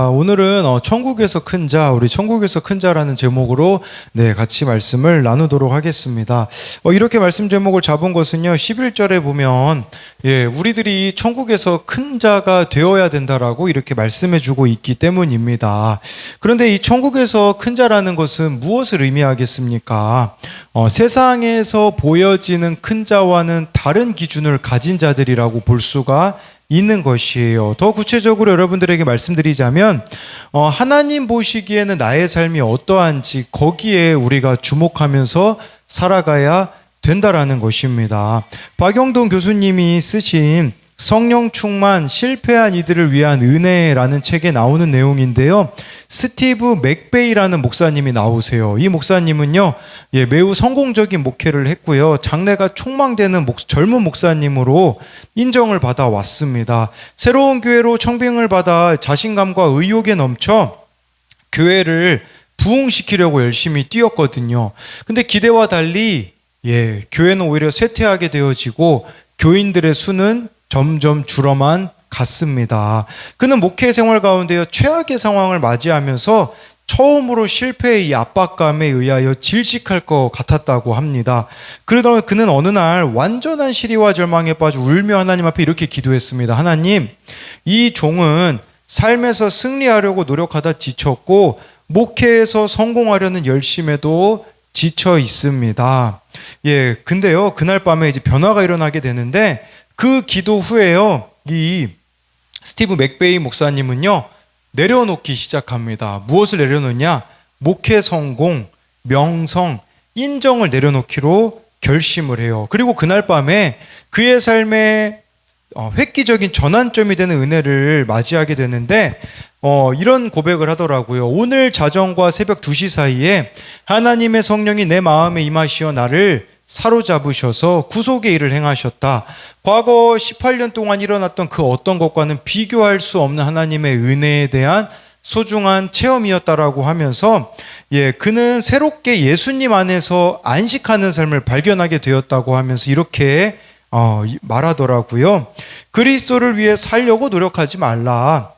오늘은 천국에서 큰 자, 우리 천국에서 큰 자라는 제목으로 같이 말씀을 나누도록 하겠습니다. 이렇게 말씀 제목을 잡은 것은요, 11절에 보면 우리들이 천국에서 큰 자가 되어야 된다라고 이렇게 말씀해 주고 있기 때문입니다. 그런데 이 천국에서 큰 자라는 것은 무엇을 의미하겠습니까? 세상에서 보여지는 큰 자와는 다른 기준을 가진 자들이라고 볼 수가 있는 것이에요. 더 구체적으로 여러분들에게 말씀드리자면 하나님 보시기에는 나의 삶이 어떠한지 거기에 우리가 주목하면서 살아가야 된다라는 것입니다. 박영동 교수님이 쓰신 성령 충만 실패한 이들을 위한 은혜라는 책에 나오는 내용인데요. 스티브 맥베이라는 목사님이 나오세요. 이 목사님은요, 매우 성공적인 목회를 했고요. 장래가 촉망되는 젊은 목사님으로 인정을 받아 왔습니다. 새로운 교회로 청빙을 받아 자신감과 의욕에 넘쳐 교회를 부흥시키려고 열심히 뛰었거든요. 근데 기대와 달리 교회는 오히려 쇠퇴하게 되어지고 교인들의 수는 점점 줄어만 갔습니다. 그는 목회 생활 가운데요, 최악의 상황을 맞이하면서 처음으로 실패의 이 압박감에 의하여 질식할 것 같았다고 합니다. 그러다 그는 어느 날 완전한 시리와 절망에 빠져 울며 하나님 앞에 이렇게 기도했습니다. 하나님, 이 종은 삶에서 승리하려고 노력하다 지쳤고 목회에서 성공하려는 열심에도 지쳐 있습니다. 근데요, 그날 밤에 이제 변화가 일어나게 되는데 그 기도 후에요, 이 스티브 맥베이 목사님은요, 내려놓기 시작합니다. 무엇을 내려놓냐? 목회 성공, 명성, 인정을 내려놓기로 결심을 해요. 그리고 그날 밤에 그의 삶에 획기적인 전환점이 되는 은혜를 맞이하게 되는데 이런 고백을 하더라고요. 오늘 자정과 새벽 2시 사이에 하나님의 성령이 내 마음에 임하시어 나를 사로잡으셔서 구속의 일을 행하셨다. 과거 18년 동안 일어났던 그 어떤 것과는 비교할 수 없는 하나님의 은혜에 대한 소중한 체험이었다라고 하면서 그는 새롭게 예수님 안에서 안식하는 삶을 발견하게 되었다고 하면서 이렇게 말하더라고요. 그리스도를 위해 살려고 노력하지 말라.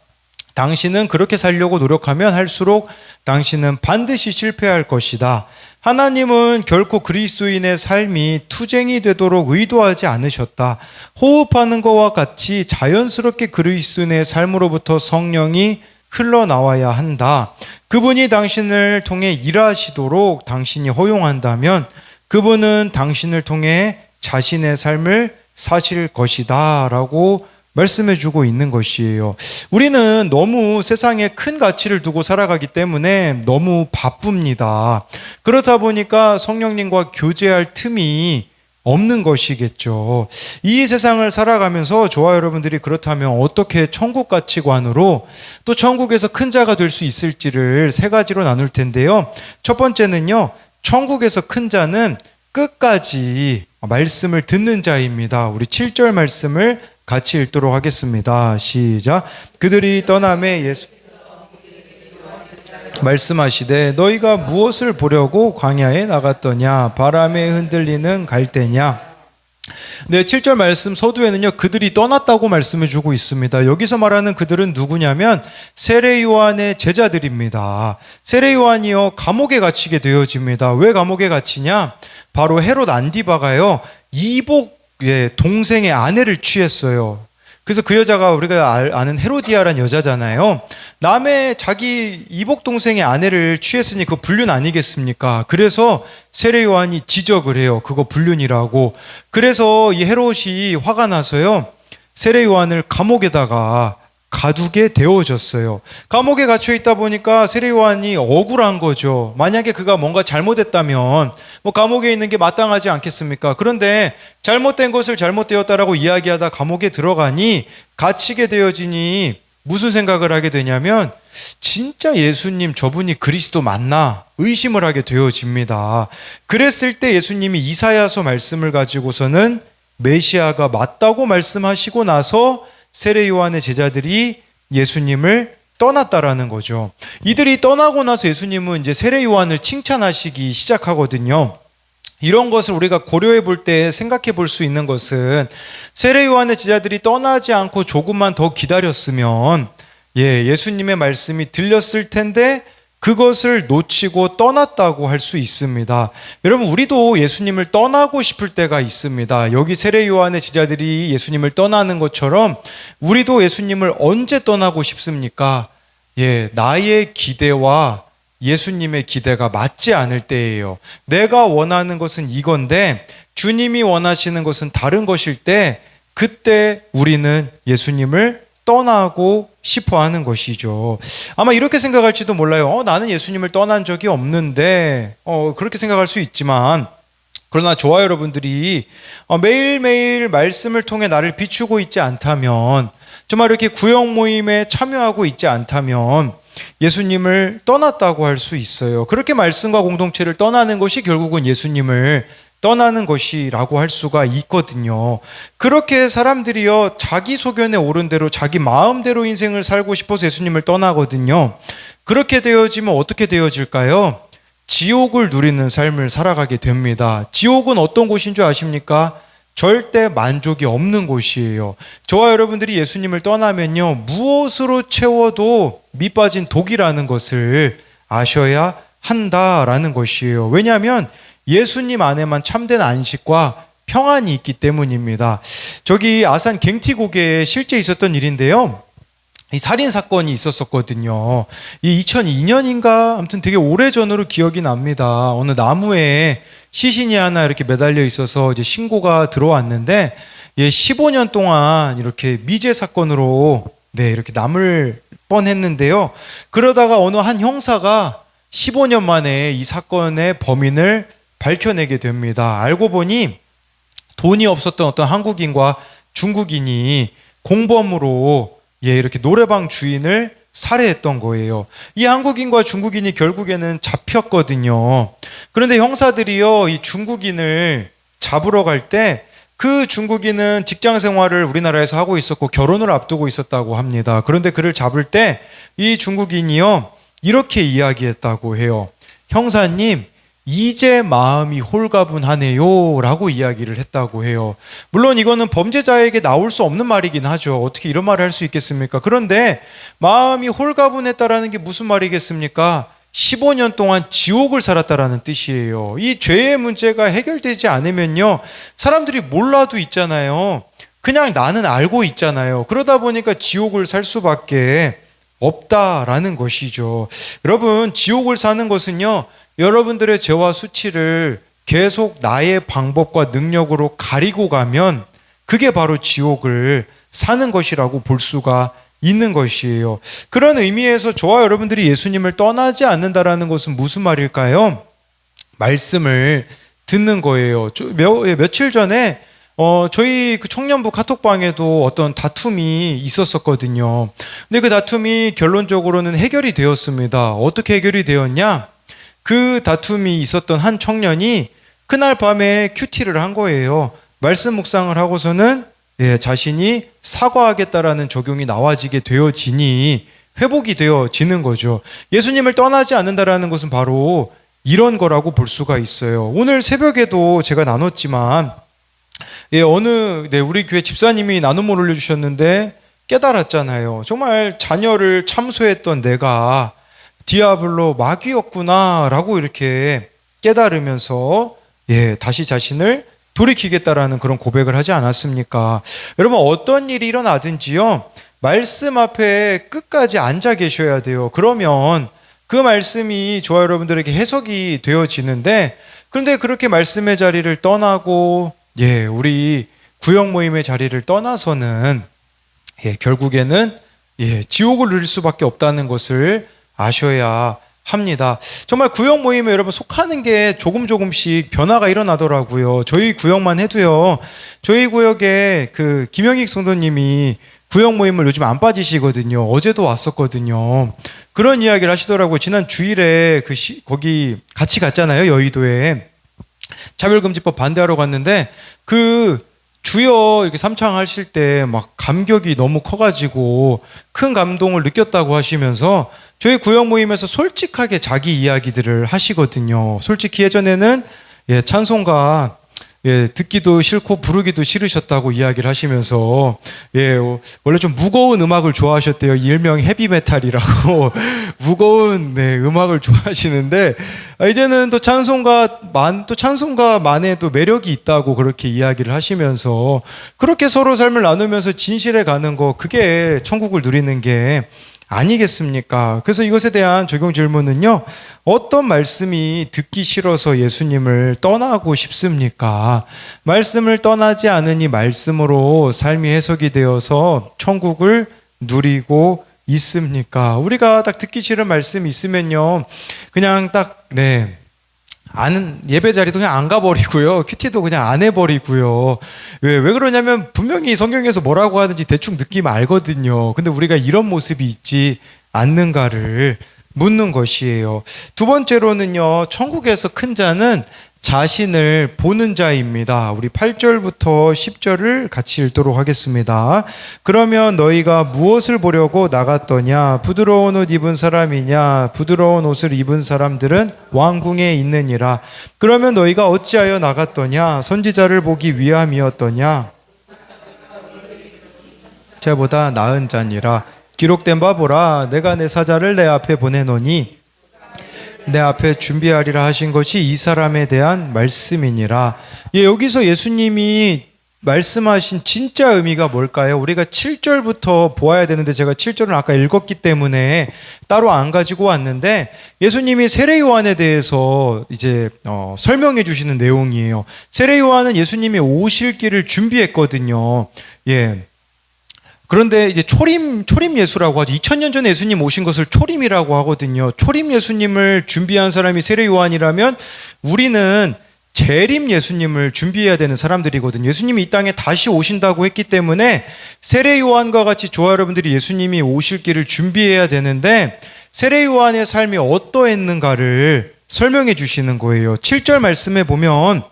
당신은 그렇게 살려고 노력하면 할수록 당신은 반드시 실패할 것이다. 하나님은 결코 그리스도인의 삶이 투쟁이 되도록 의도하지 않으셨다. 호흡하는 것과 같이 자연스럽게 그리스도인의 삶으로부터 성령이 흘러나와야 한다. 그분이 당신을 통해 일하시도록 당신이 허용한다면 그분은 당신을 통해 자신의 삶을 사실 것이다 라고 말씀해주고 있는 것이에요. 우리는 너무 세상에 큰 가치를 두고 살아가기 때문에 너무 바쁩니다. 그렇다 보니까 성령님과 교제할 틈이 없는 것이겠죠. 이 세상을 살아가면서 저와 여러분들이 그렇다면 어떻게 천국 가치관으로 또 천국에서 큰 자가 될 수 있을지를 세 가지로 나눌 텐데요. 첫 번째는요, 천국에서 큰 자는 끝까지 말씀을 듣는 자입니다. 우리 7절 말씀을 같이 읽도록 하겠습니다. 시작. 그들이 떠남에 예수 말씀하시되 너희가 무엇을 보려고 광야에 나갔더냐? 바람에 흔들리는 갈대냐? 7절 말씀 서두에는요, 그들이 떠났다고 말씀해 주고 있습니다. 여기서 말하는 그들은 누구냐면 세례 요한의 제자들입니다. 세례 요한이요, 감옥에 갇히게 되어집니다. 왜 감옥에 갇히냐? 바로 헤롯 안디바가요, 이복 동생의 아내를 취했어요. 그래서 그 여자가 우리가 아는 헤로디아라는 여자잖아요. 남의 자기 이복 동생의 아내를 취했으니 그거 불륜 아니겠습니까? 그래서 세례 요한이 지적을 해요. 그거 불륜이라고. 그래서 이 헤롯이 화가 나서요, 세례 요한을 감옥에다가 가두게 되어졌어요. 감옥에 갇혀 있다 보니까 세례 요한이 억울한 거죠. 만약에 그가 뭔가 잘못했다면 감옥에 있는 게 마땅하지 않겠습니까? 그런데 잘못된 것을 잘못되었다라고 이야기하다 감옥에 들어가니, 갇히게 되어지니 무슨 생각을 하게 되냐면 진짜 예수님 저분이 그리스도 맞나 의심을 하게 되어집니다. 그랬을 때 예수님이 이사야서 말씀을 가지고서는 메시아가 맞다고 말씀하시고 나서 세례 요한의 제자들이 예수님을 떠났다라는 거죠. 이들이 떠나고 나서 예수님은 이제 세례 요한을 칭찬하시기 시작하거든요. 이런 것을 우리가 고려해 볼 때 생각해 볼 수 있는 것은 세례 요한의 제자들이 떠나지 않고 조금만 더 기다렸으면 예수님의 말씀이 들렸을 텐데 그것을 놓치고 떠났다고 할 수 있습니다. 여러분, 우리도 예수님을 떠나고 싶을 때가 있습니다. 여기 세례 요한의 제자들이 예수님을 떠나는 것처럼 우리도 예수님을 언제 떠나고 싶습니까? 나의 기대와 예수님의 기대가 맞지 않을 때예요. 내가 원하는 것은 이건데 주님이 원하시는 것은 다른 것일 때, 그때 우리는 예수님을 떠나고 싶어 하는 것이죠. 아마 이렇게 생각할지도 몰라요. 나는 예수님을 떠난 적이 없는데, 그렇게 생각할 수 있지만, 그러나 저와 여러분들이 매일매일 말씀을 통해 나를 비추고 있지 않다면, 정말 이렇게 구역 모임에 참여하고 있지 않다면 예수님을 떠났다고 할 수 있어요. 그렇게 말씀과 공동체를 떠나는 것이 결국은 예수님을 떠나는 것이라고 할 수가 있거든요. 그렇게 사람들이요, 자기 소견에 오른 대로 자기 마음대로 인생을 살고 싶어서 예수님을 떠나거든요. 그렇게 되어지면 어떻게 되어질까요? 지옥을 누리는 삶을 살아가게 됩니다. 지옥은 어떤 곳인 줄 아십니까? 절대 만족이 없는 곳이에요. 저와 여러분들이 예수님을 떠나면요, 무엇으로 채워도 밑빠진 독이라는 것을 아셔야 한다라는 것이에요. 왜냐하면 예수님 안에만 참된 안식과 평안이 있기 때문입니다. 저기 아산 갱티고개에 실제 있었던 일인데요, 이 살인 사건이 있었었거든요. 이 2002년인가 아무튼 되게 오래전으로 기억이 납니다. 어느 나무에 시신이 하나 이렇게 매달려 있어서 이제 신고가 들어왔는데, 15년 동안 이렇게 미제 사건으로 이렇게 남을 뻔했는데요. 그러다가 어느 한 형사가 15년 만에 이 사건의 범인을 밝혀내게 됩니다. 알고 보니 돈이 없었던 어떤 한국인과 중국인이 공범으로 이렇게 노래방 주인을 살해했던 거예요. 이 한국인과 중국인이 결국에는 잡혔거든요. 그런데 형사들이요, 이 중국인을 잡으러 갈 때 그 중국인은 직장 생활을 우리나라에서 하고 있었고 결혼을 앞두고 있었다고 합니다. 그런데 그를 잡을 때 이 중국인이요, 이렇게 이야기했다고 해요. 형사님, 이제 마음이 홀가분하네요 라고 이야기를 했다고 해요. 물론 이거는 범죄자에게 나올 수 없는 말이긴 하죠. 어떻게 이런 말을 할 수 있겠습니까? 그런데 마음이 홀가분했다라는 게 무슨 말이겠습니까? 15년 동안 지옥을 살았다라는 뜻이에요. 이 죄의 문제가 해결되지 않으면요, 사람들이 몰라도 있잖아요. 그냥 나는 알고 있잖아요. 그러다 보니까 지옥을 살 수밖에 없다라는 것이죠. 여러분, 지옥을 사는 것은요, 여러분들의 죄와 수치를 계속 나의 방법과 능력으로 가리고 가면 그게 바로 지옥을 사는 것이라고 볼 수가 있는 것이에요. 그런 의미에서 저와 여러분들이 예수님을 떠나지 않는다라는 것은 무슨 말일까요? 말씀을 듣는 거예요. 며칠 전에 저희 그 청년부 카톡방에도 어떤 다툼이 있었었거든요. 근데 그 다툼이 결론적으로는 해결이 되었습니다. 어떻게 해결이 되었냐? 그 다툼이 있었던 한 청년이 그날 밤에 큐티를 한 거예요. 말씀 묵상을 하고서는 자신이 사과하겠다라는 적용이 나와지게 되어지니 회복이 되어지는 거죠. 예수님을 떠나지 않는다라는 것은 바로 이런 거라고 볼 수가 있어요. 오늘 새벽에도 제가 나눴지만 우리 교회 집사님이 나눔을 올려주셨는데 깨달았잖아요. 정말 자녀를 참소했던 내가 디아블로 마귀였구나라고 이렇게 깨달으면서 다시 자신을 돌이키겠다라는 그런 고백을 하지 않았습니까? 여러분, 어떤 일이 일어나든지요, 말씀 앞에 끝까지 앉아 계셔야 돼요. 그러면 그 말씀이 저와 여러분들에게 해석이 되어지는데, 그런데 그렇게 말씀의 자리를 떠나고 우리 구역 모임의 자리를 떠나서는 결국에는 지옥을 누릴 수밖에 없다는 것을 아셔야 합니다. 정말 구역 모임에 여러분 속하는 게 조금씩 변화가 일어나더라고요. 저희 구역만 해도요, 저희 구역에 그 김영익 성도님이 구역 모임을 요즘 안 빠지시거든요. 어제도 왔었거든요. 그런 이야기를 하시더라고요. 지난 주일에 거기 같이 갔잖아요. 여의도에 차별금지법 반대하러 갔는데 그 주여 이렇게 삼창하실 때 막 감격이 너무 커가지고 큰 감동을 느꼈다고 하시면서 저희 구역 모임에서 솔직하게 자기 이야기들을 하시거든요. 솔직히 예전에는 찬송가 예, 듣기도 싫고 부르기도 싫으셨다고 이야기를 하시면서 예, 원래 좀 무거운 음악을 좋아하셨대요. 일명 헤비메탈이라고 무거운 네, 음악을 좋아하시는데 이제는 또 찬송가만의 또 매력이 있다고 그렇게 이야기를 하시면서 그렇게 서로 삶을 나누면서 진실에 가는 거 그게 천국을 누리는 게 아니겠습니까? 그래서 이것에 대한 적용 질문은요, 어떤 말씀이 듣기 싫어서 예수님을 떠나고 싶습니까? 말씀을 떠나지 않으니 말씀으로 삶이 해석이 되어서 천국을 누리고 있습니까? 우리가 딱 듣기 싫은 말씀이 있으면요, 그냥 예배 자리도 그냥 안 가버리고요. 큐티도 그냥 안 해버리고요. 왜 그러냐면 분명히 성경에서 뭐라고 하는지 대충 느낌 알거든요. 근데 우리가 이런 모습이 있지 않는가를 묻는 것이에요. 두 번째로는요, 천국에서 큰 자는 자신을 보는 자입니다. 우리 8절부터 10절을 같이 읽도록 하겠습니다. 그러면 너희가 무엇을 보려고 나갔더냐? 부드러운 옷 입은 사람이냐? 부드러운 옷을 입은 사람들은 왕궁에 있느니라. 그러면 너희가 어찌하여 나갔더냐? 선지자를 보기 위함이었더냐? 저보다 나은 자니라. 기록된 바 보라, 내가 내 사자를 내 앞에 보내노니 내 앞에 준비하리라 하신 것이 이 사람에 대한 말씀이니라. 예, 여기서 예수님이 말씀하신 진짜 의미가 뭘까요? 우리가 7절부터 보아야 되는데 제가 7절은 아까 읽었기 때문에 따로 안 가지고 왔는데 예수님이 세례 요한에 대해서 이제 설명해 주시는 내용이에요. 세례 요한은 예수님이 오실 길을 준비했거든요. 예. 그런데 이제 초림 예수라고 하죠. 2000년 전에 예수님 오신 것을 초림이라고 하거든요. 초림 예수님을 준비한 사람이 세례 요한이라면 우리는 재림 예수님을 준비해야 되는 사람들이거든요. 예수님이 이 땅에 다시 오신다고 했기 때문에 세례 요한과 같이 저와 여러분들이 예수님이 오실 길을 준비해야 되는데 세례 요한의 삶이 어떠했는가를 설명해 주시는 거예요. 7절 말씀에 보면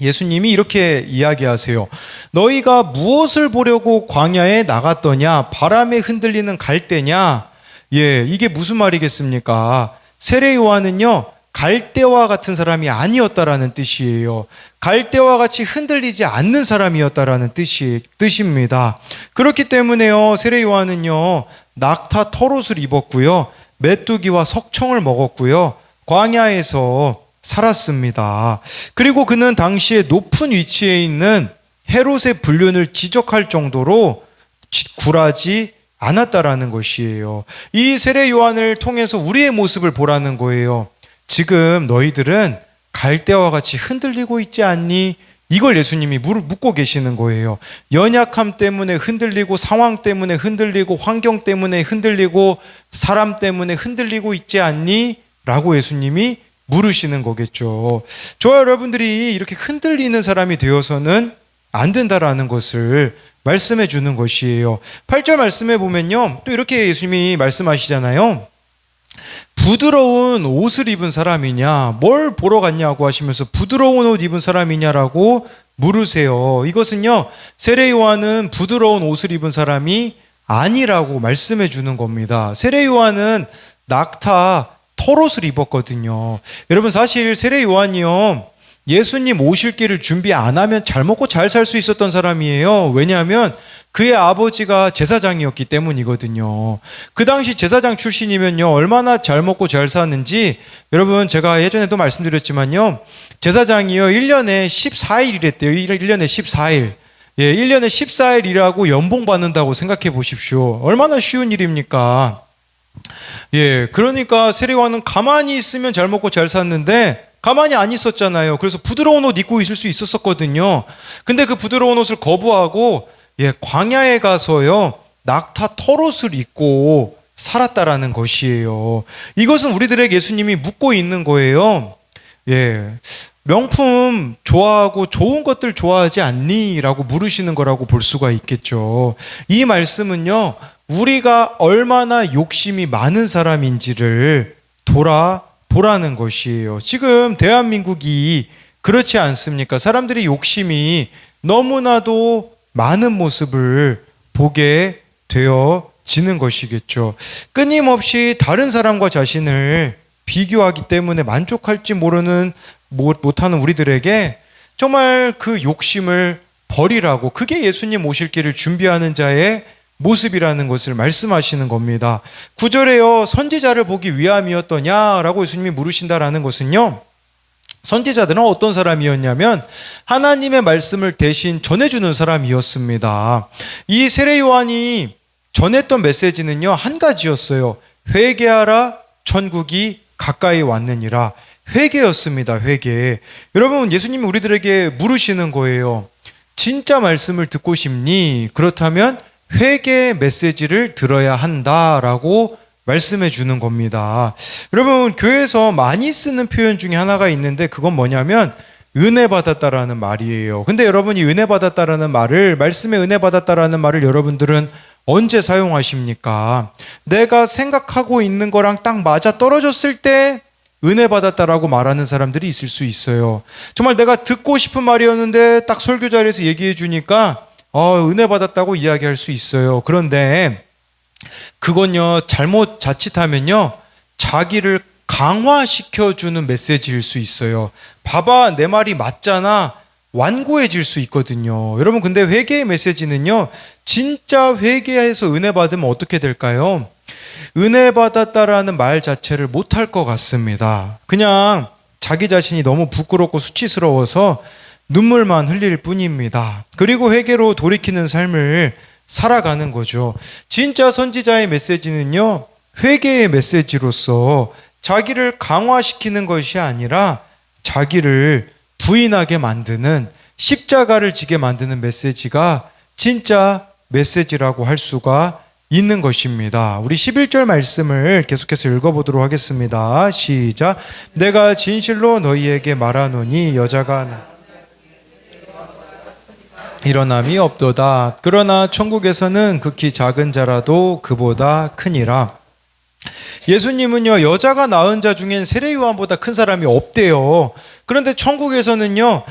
예수님이 이렇게 이야기하세요. 너희가 무엇을 보려고 광야에 나갔더냐? 바람에 흔들리는 갈대냐? 예, 이게 무슨 말이겠습니까? 세례 요한은요, 갈대와 같은 사람이 아니었다라는 뜻이에요. 갈대와 같이 흔들리지 않는 사람이었다라는 뜻입니다. 그렇기 때문에요, 세례 요한은요, 낙타 털옷을 입었고요, 메뚜기와 석청을 먹었고요, 광야에서 살았습니다. 그리고 그는 당시에 높은 위치에 있는 헤롯의 불륜을 지적할 정도로 굴하지 않았다라는 것이에요. 이 세례 요한을 통해서 우리의 모습을 보라는 거예요. 지금 너희들은 갈대와 같이 흔들리고 있지 않니? 이걸 예수님이 묻고 계시는 거예요. 연약함 때문에 흔들리고, 상황 때문에 흔들리고, 환경 때문에 흔들리고, 사람 때문에 흔들리고 있지 않니? 라고 예수님이 물으시는 거겠죠. 저와 여러분들이 이렇게 흔들리는 사람이 되어서는 안 된다라는 것을 말씀해 주는 것이에요. 8절 말씀해 보면요, 또 이렇게 예수님이 말씀하시잖아요. 부드러운 옷을 입은 사람이냐, 뭘 보러 갔냐고 하시면서 부드러운 옷 입은 사람이냐라고 물으세요. 이것은요, 세례 요한은 부드러운 옷을 입은 사람이 아니라고 말씀해 주는 겁니다. 세례 요한은 낙타 털옷을 입었거든요. 여러분, 사실 세례 요한이요, 예수님 오실 길을 준비 안 하면 잘 먹고 잘 살 수 있었던 사람이에요. 왜냐하면 그의 아버지가 제사장이었기 때문이거든요. 그 당시 제사장 출신이면요, 얼마나 잘 먹고 잘 사는지, 여러분, 제가 예전에도 말씀드렸지만요, 제사장이요, 1년에 14일 일했대요. 1년에 14일. 예, 1년에 14일 일하고 연봉 받는다고 생각해 보십시오. 얼마나 쉬운 일입니까? 예, 그러니까 세례 요한은 가만히 있으면 잘 먹고 잘 샀는데 가만히 안 있었잖아요. 그래서 부드러운 옷 입고 있을 수 있었거든요. 근데 그 부드러운 옷을 거부하고 광야에 가서요, 낙타 털옷을 입고 살았다라는 것이에요. 이것은 우리들에게 예수님이 묻고 있는 거예요. 예, 명품 좋아하고 좋은 것들 좋아하지 않니? 라고 물으시는 거라고 볼 수가 있겠죠. 이 말씀은요, 우리가 얼마나 욕심이 많은 사람인지를 돌아보라는 것이에요. 지금 대한민국이 그렇지 않습니까? 사람들이 욕심이 너무나도 많은 모습을 보게 되어지는 것이겠죠. 끊임없이 다른 사람과 자신을 비교하기 때문에 만족할지 못하는 우리들에게 정말 그 욕심을 버리라고, 그게 예수님 오실 길을 준비하는 자의 모습이라는 것을 말씀하시는 겁니다. 9절에요. 선지자를 보기 위함이었더냐라고 예수님이 물으신다라는 것은요, 선지자들은 어떤 사람이었냐면 하나님의 말씀을 대신 전해주는 사람이었습니다. 이 세례 요한이 전했던 메시지는요, 한 가지였어요. 회개하라, 천국이 가까이 왔느니라. 회개였습니다. 회개. 여러분, 예수님이 우리들에게 물으시는 거예요. 진짜 말씀을 듣고 싶니? 그렇다면 회개의 메시지를 들어야 한다라고 말씀해 주는 겁니다. 여러분, 교회에서 많이 쓰는 표현 중에 하나가 있는데 그건 뭐냐면 은혜 받았다라는 말이에요. 근데 여러분이 은혜 받았다라는 말을, 말씀에 은혜 받았다라는 말을 여러분들은 언제 사용하십니까? 내가 생각하고 있는 거랑 딱 맞아 떨어졌을 때 은혜 받았다라고 말하는 사람들이 있을 수 있어요. 정말 내가 듣고 싶은 말이었는데 딱 설교 자리에서 얘기해 주니까 은혜 받았다고 이야기할 수 있어요. 그런데 그건요, 잘못 자칫하면요, 자기를 강화시켜주는 메시지일 수 있어요. 봐봐, 내 말이 맞잖아, 완고해질 수 있거든요. 여러분, 근데 회개의 메시지는요, 진짜 회개해서 은혜 받으면 어떻게 될까요? 은혜 받았다라는 말 자체를 못할 것 같습니다. 그냥 자기 자신이 너무 부끄럽고 수치스러워서 눈물만 흘릴 뿐입니다. 그리고 회개로 돌이키는 삶을 살아가는 거죠. 진짜 선지자의 메시지는요, 회개의 메시지로서 자기를 강화시키는 것이 아니라 자기를 부인하게 만드는, 십자가를 지게 만드는 메시지가 진짜 메시지라고 할 수가 있는 것입니다. 우리 11절 말씀을 계속해서 읽어보도록 하겠습니다. 시작. 내가 진실로 너희에게 말하노니 여자가 일어남이 없도다. 그러나 천국에서는 극히 작은 자라도 그보다 크니라. 예수님은요, 여자가 낳은 자 중엔 세례 요한보다 큰 사람이 없대요. 그런데 천국에서는요,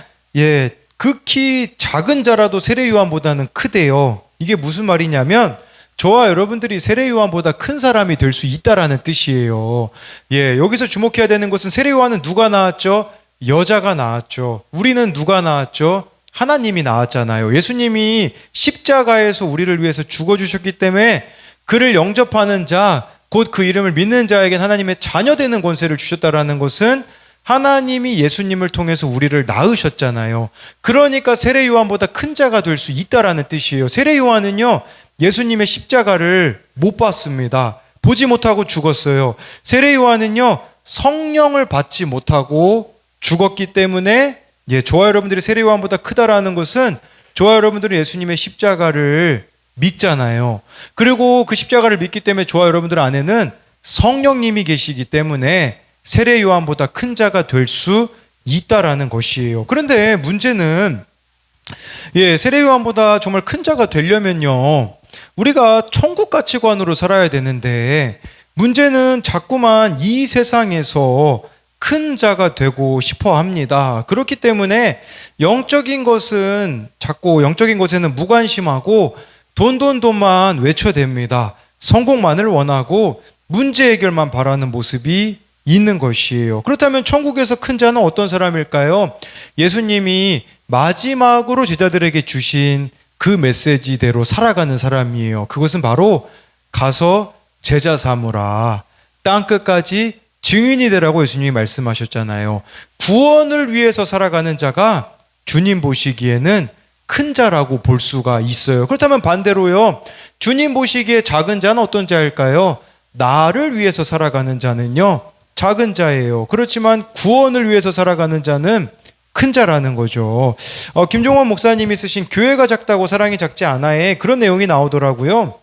극히 작은 자라도 세례 요한보다는 크대요. 이게 무슨 말이냐면 저와 여러분들이 세례 요한보다 큰 사람이 될 수 있다라는 뜻이에요. 여기서 주목해야 되는 것은 세례 요한은 누가 낳았죠? 여자가 낳았죠. 우리는 누가 낳았죠? 하나님이 낳았잖아요. 예수님이 십자가에서 우리를 위해서 죽어주셨기 때문에 그를 영접하는 자, 곧 그 이름을 믿는 자에겐 하나님의 자녀 되는 권세를 주셨다라는 것은 하나님이 예수님을 통해서 우리를 낳으셨잖아요. 그러니까 세례 요한보다 큰 자가 될 수 있다라는 뜻이에요. 세례 요한은요, 예수님의 십자가를 못 봤습니다. 보지 못하고 죽었어요. 세례 요한은요, 성령을 받지 못하고 죽었기 때문에 저와 여러분들이 세례 요한보다 크다라는 것은 저와 여러분들은 예수님의 십자가를 믿잖아요. 그리고 그 십자가를 믿기 때문에 저와 여러분들 안에는 성령님이 계시기 때문에 세례 요한보다 큰 자가 될 수 있다라는 것이에요. 그런데 문제는 세례 요한보다 정말 큰 자가 되려면요, 우리가 천국 가치관으로 살아야 되는데 문제는 자꾸만 이 세상에서 큰 자가 되고 싶어 합니다. 그렇기 때문에 영적인 것에는 무관심하고 돈만 외쳐댑니다. 성공만을 원하고 문제 해결만 바라는 모습이 있는 것이에요. 그렇다면 천국에서 큰 자는 어떤 사람일까요? 예수님이 마지막으로 제자들에게 주신 그 메시지대로 살아가는 사람이에요. 그것은 바로 가서 제자 삼으라, 땅끝까지 증인이 되라고 예수님이 말씀하셨잖아요. 구원을 위해서 살아가는 자가 주님 보시기에는 큰 자라고 볼 수가 있어요. 그렇다면 반대로요, 주님 보시기에 작은 자는 어떤 자일까요? 나를 위해서 살아가는 자는요, 작은 자예요. 그렇지만 구원을 위해서 살아가는 자는 큰 자라는 거죠. 김종원 목사님이 쓰신 교회가 작다고 사랑이 작지 않아에 그런 내용이 나오더라고요.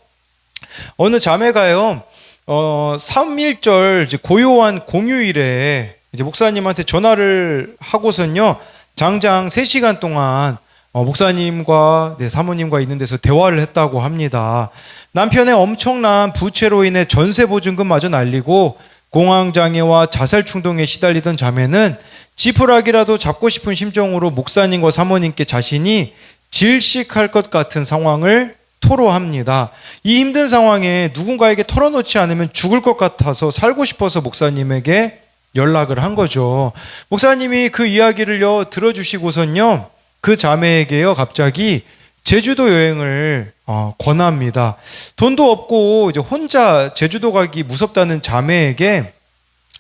어느 자매가요, 3.1절 고요한 공휴일에 목사님한테 전화를 하고선요, 장장 3시간 동안 목사님과 사모님과 있는 데서 대화를 했다고 합니다. 남편의 엄청난 부채로 인해 전세 보증금마저 날리고 공황장애와 자살 충동에 시달리던 자매는 지푸라기라도 잡고 싶은 심정으로 목사님과 사모님께 자신이 질식할 것 같은 상황을 토로합니다. 이 힘든 상황에 누군가에게 털어놓지 않으면 죽을 것 같아서 살고 싶어서 목사님에게 연락을 한 거죠. 목사님이 그 이야기를요 들어주시고선요 그 자매에게요 갑자기 제주도 여행을 권합니다. 돈도 없고 이제 혼자 제주도 가기 무섭다는 자매에게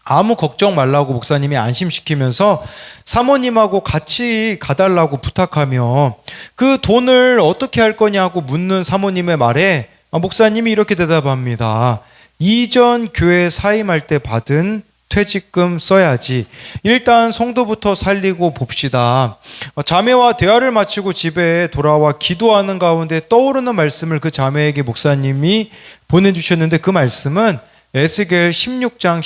아무 걱정 말라고 목사님이 안심시키면서 사모님하고 같이 가달라고 부탁하며 그 돈을 어떻게 할 거냐고 묻는 사모님의 말에 목사님이 이렇게 대답합니다. 이전 교회 사임할 때 받은 퇴직금 써야지. 일단 성도부터 살리고 봅시다. 자매와 대화를 마치고 집에 돌아와 기도하는 가운데 떠오르는 말씀을 그 자매에게 목사님이 보내주셨는데 그 말씀은 에스겔 16장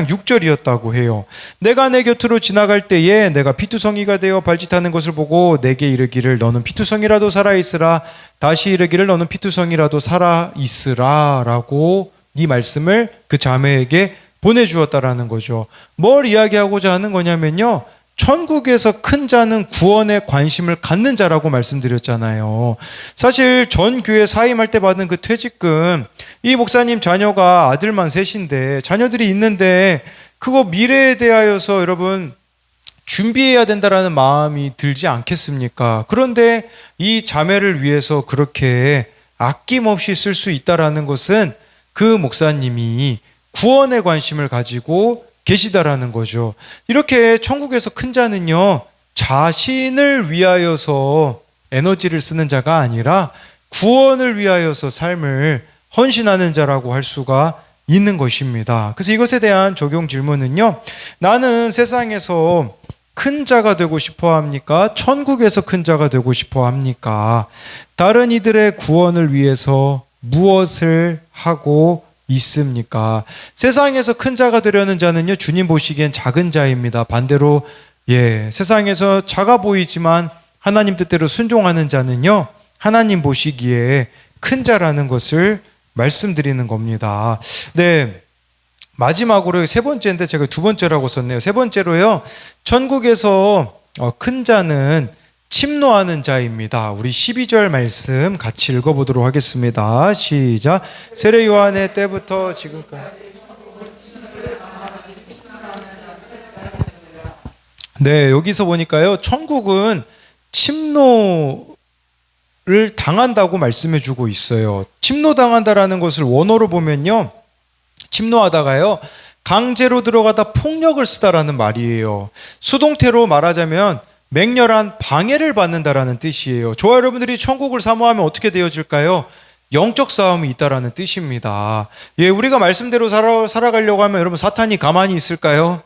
6절이었다고 해요. 내가 내 곁으로 지나갈 때에 내가 피투성이가 되어 발짓하는 것을 보고 내게 이르기를 너는 피투성이라도 살아있으라. 다시 이르기를 너는 피투성이라도 살아있으라 라고 이 말씀을 그 자매에게 보내주었다라는 거죠. 뭘 이야기하고자 하는 거냐면요, 천국에서 큰 자는 구원에 관심을 갖는 자라고 말씀드렸잖아요. 사실 전 교회 사임할 때 받은 그 퇴직금, 이 목사님 자녀가 아들만 셋인데 자녀들이 있는데 그거 미래에 대하여서 여러분 준비해야 된다라는 마음이 들지 않겠습니까? 그런데 이 자매를 위해서 그렇게 아낌없이 쓸 수 있다라는 것은 그 목사님이 구원에 관심을 가지고 계시다라는 거죠. 이렇게 천국에서 큰 자는요, 자신을 위하여서 에너지를 쓰는 자가 아니라 구원을 위하여서 삶을 헌신하는 자라고 할 수가 있는 것입니다. 그래서 이것에 대한 적용 질문은요, 나는 세상에서 큰 자가 되고 싶어 합니까? 천국에서 큰 자가 되고 싶어 합니까? 다른 이들의 구원을 위해서 무엇을 하고 있습니까? 세상에서 큰 자가 되려는 자는요, 주님 보시기엔 작은 자입니다. 반대로 세상에서 작아 보이지만 하나님 뜻대로 순종하는 자는요, 하나님 보시기에 큰 자라는 것을 말씀드리는 겁니다. 네, 마지막으로 세 번째인데 제가 두 번째라고 썼네요. 세 번째로요, 천국에서 큰 자는 침노하는 자입니다. 우리 12절 말씀 같이 읽어보도록 하겠습니다. 시작. 세례 요한의 때부터 지금까지. 네, 여기서 보니까요, 천국은 침노를 당한다고 말씀해주고 있어요. 침노당한다라는 것을 원어로 보면요, 침노하다가요, 강제로 들어가다 폭력을 쓰다라는 말이에요. 수동태로 말하자면 맹렬한 방해를 받는다라는 뜻이에요. 저와 여러분들이 천국을 사모하면 어떻게 되어질까요? 영적 싸움이 있다라는 뜻입니다. 우리가 말씀대로 살아가려고 하면 여러분 사탄이 가만히 있을까요?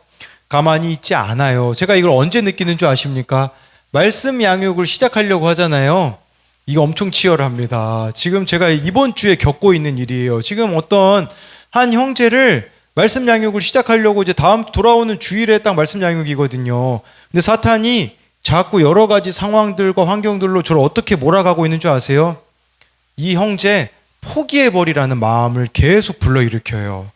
가만히 있지 않아요. 제가 이걸 언제 느끼는 줄 아십니까? 말씀 양육을 시작하려고 하잖아요. 이거 엄청 치열합니다. 지금 제가 이번 주에 겪고 있는 일이에요. 지금 어떤 한 형제를 말씀 양육을 시작하려고 이제 다음 돌아오는 주일에 딱 말씀 양육이거든요. 근데 사탄이 자꾸 여러 가지 상황들과 환경들로 저를 어떻게 몰아가고 있는 줄 아세요? 이 형제 포기해버리라는 마음을 계속 불러일으켜요.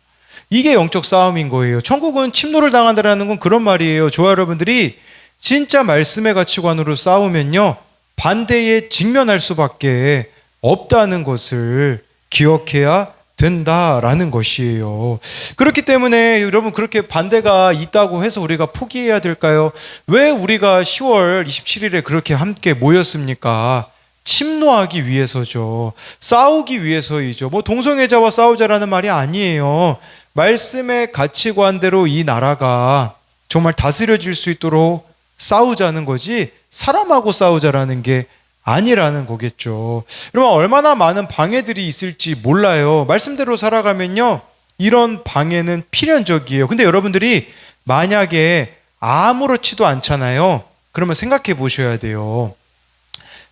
이게 영적 싸움인 거예요. 천국은 침노를 당한다는 건 그런 말이에요. 저와 여러분들이 진짜 말씀의 가치관으로 싸우면요, 반대에 직면할 수밖에 없다는 것을 기억해야 된다라는 것이에요. 그렇기 때문에 여러분, 그렇게 반대가 있다고 해서 우리가 포기해야 될까요? 왜 우리가 10월 27일에 그렇게 함께 모였습니까? 침노하기 위해서죠. 싸우기 위해서이죠. 동성애자와 싸우자라는 말이 아니에요. 말씀의 가치관대로 이 나라가 정말 다스려질 수 있도록 싸우자는 거지, 사람하고 싸우자라는 게 아니라는 거겠죠. 여러분, 얼마나 많은 방해들이 있을지 몰라요. 말씀대로 살아가면요, 이런 방해는 필연적이에요. 근데 여러분들이 만약에 아무렇지도 않잖아요. 그러면 생각해 보셔야 돼요.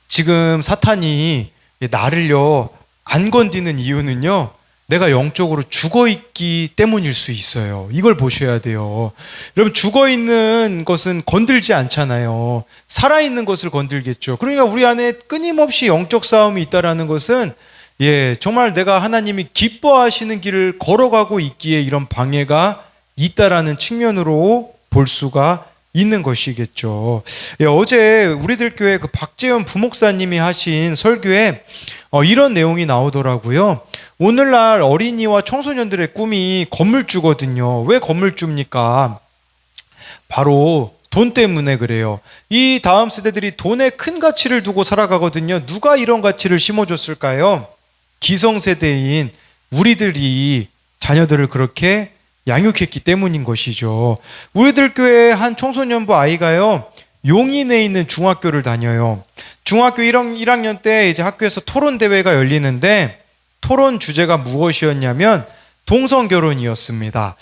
지금 사탄이 나를요 안 건드는 이유는요, 내가 영적으로 죽어있기 때문일 수 있어요. 이걸 보셔야 돼요. 여러분, 죽어있는 것은 건들지 않잖아요. 살아있는 것을 건들겠죠. 그러니까 우리 안에 끊임없이 영적 싸움이 있다는 것은 정말 내가 하나님이 기뻐하시는 길을 걸어가고 있기에 이런 방해가 있다라는 측면으로 볼 수가 있는 것이겠죠. 어제 우리들 교회 그 박재현 부목사님이 하신 설교에 이런 내용이 나오더라고요. 오늘날 어린이와 청소년들의 꿈이 건물주거든요. 왜 건물주입니까? 바로 돈 때문에 그래요. 이 다음 세대들이 돈에 큰 가치를 두고 살아가거든요. 누가 이런 가치를 심어줬을까요? 기성세대인 우리들이 자녀들을 그렇게 양육했기 때문인 것이죠. 우리들 교회 한 청소년부 아이가요, 용인에 있는 중학교를 다녀요. 중학교 1학년 때 이제 학교에서 토론 대회가 열리는데 토론 주제가 무엇이었냐면 동성 결혼이었습니다.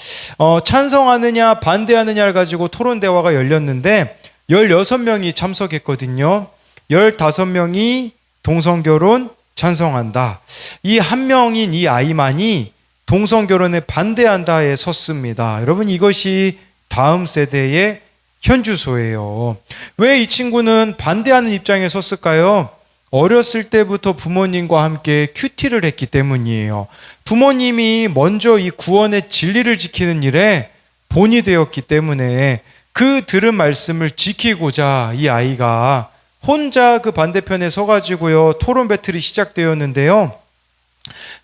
찬성하느냐 반대하느냐를 가지고 토론 대화가 열렸는데 16명이 참석했거든요. 15명이 동성 결혼 찬성한다. 이 한 명인 이 아이만이 동성 결혼에 반대한다에 섰습니다. 여러분, 이것이 다음 세대의 현주소예요. 왜 이 친구는 반대하는 입장에 섰을까요? 어렸을 때부터 부모님과 함께 큐티를 했기 때문이에요. 부모님이 먼저 이 구원의 진리를 지키는 일에 본이 되었기 때문에 그 들은 말씀을 지키고자 이 아이가 혼자 그 반대편에 서가지고요, 토론 배틀이 시작되었는데요.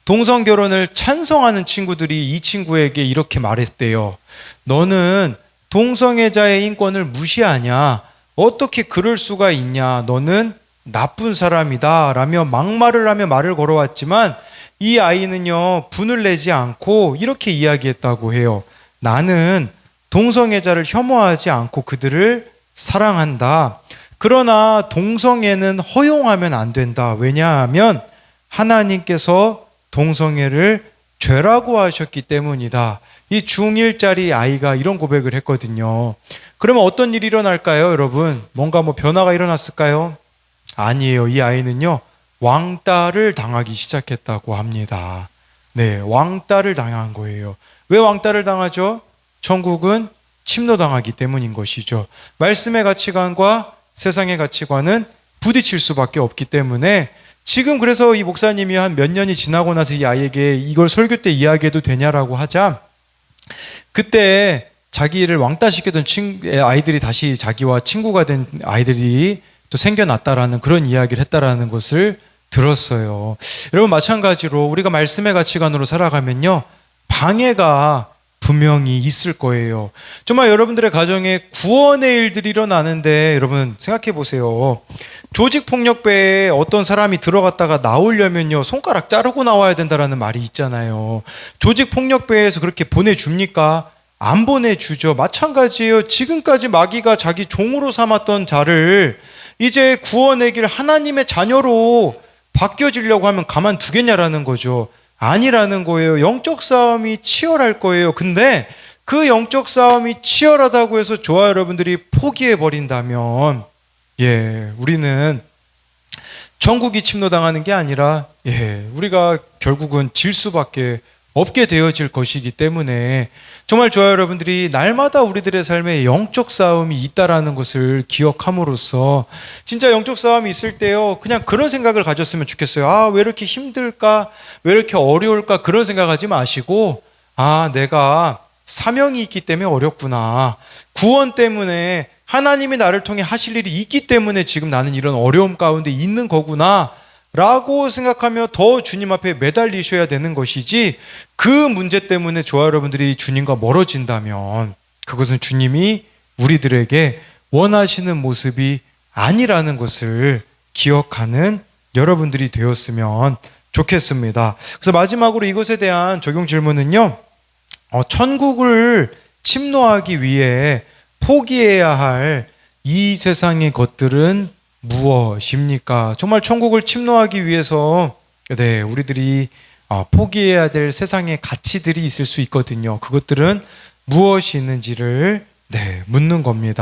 동성 결혼을 찬성하는 친구들이 이 친구에게 이렇게 말했대요. 너는 동성애자의 인권을 무시하냐? 어떻게 그럴 수가 있냐? 너는 나쁜 사람이다 라며 막말을 하며 말을 걸어왔지만 이 아이는요, 분을 내지 않고 이렇게 이야기했다고 해요. 나는 동성애자를 혐오하지 않고 그들을 사랑한다. 그러나 동성애는 허용하면 안 된다. 왜냐하면 하나님께서 동성애를 죄라고 하셨기 때문이다. 이 중1짜리 아이가 이런 고백을 했거든요. 그러면 어떤 일이 일어날까요, 여러분? 뭔가 변화가 일어났을까요? 아니에요. 이 아이는요, 왕따를 당하기 시작했다고 합니다. 네, 왕따를 당한 거예요. 왜 왕따를 당하죠? 천국은 침노당하기 때문인 것이죠. 말씀의 가치관과 세상의 가치관은 부딪힐 수밖에 없기 때문에 지금 그래서 이 목사님이 한 몇 년이 지나고 나서 이 아이에게 이걸 설교 때 이야기해도 되냐라고 하자, 그때 자기를 왕따시켰던 아이들이 다시 자기와 친구가 된 아이들이 또 생겨났다라는 그런 이야기를 했다라는 것을 들었어요. 여러분, 마찬가지로 우리가 말씀의 가치관으로 살아가면요, 방해가 분명히 있을 거예요. 정말 여러분들의 가정에 구원의 일들이 일어나는데 여러분 생각해 보세요. 조직폭력배에 어떤 사람이 들어갔다가 나오려면요, 손가락 자르고 나와야 된다라는 말이 있잖아요. 조직폭력배에서 그렇게 보내줍니까? 안 보내주죠. 마찬가지예요. 지금까지 마귀가 자기 종으로 삼았던 자를 이제 구원의 길 하나님의 자녀로 바뀌어지려고 하면 가만두겠냐라는 거죠. 아니라는 거예요. 영적 싸움이 치열할 거예요. 근데 그 영적 싸움이 치열하다고 해서 저와 여러분들이 포기해버린다면, 우리는 천국이 침노당하는 게 아니라, 우리가 결국은 질 수밖에 없게 되어질 것이기 때문에 정말 저와 여러분들이 날마다 우리들의 삶에 영적 싸움이 있다라는 것을 기억함으로써 진짜 영적 싸움이 있을 때요, 그냥 그런 생각을 가졌으면 좋겠어요. 아, 왜 이렇게 힘들까? 왜 이렇게 어려울까? 그런 생각하지 마시고, 아, 내가 사명이 있기 때문에 어렵구나. 구원 때문에 하나님이 나를 통해 하실 일이 있기 때문에 지금 나는 이런 어려움 가운데 있는 거구나 라고 생각하며 더 주님 앞에 매달리셔야 되는 것이지, 그 문제 때문에 저와 여러분들이 주님과 멀어진다면 그것은 주님이 우리들에게 원하시는 모습이 아니라는 것을 기억하는 여러분들이 되었으면 좋겠습니다. 그래서 마지막으로 이것에 대한 적용 질문은요, 천국을 침노하기 위해 포기해야 할 이 세상의 것들은 무엇입니까? 정말 천국을 침노하기 위해서 우리들이 포기해야 될 세상의 가치들이 있을 수 있거든요. 그것들은 무엇이 있는지를 묻는 겁니다.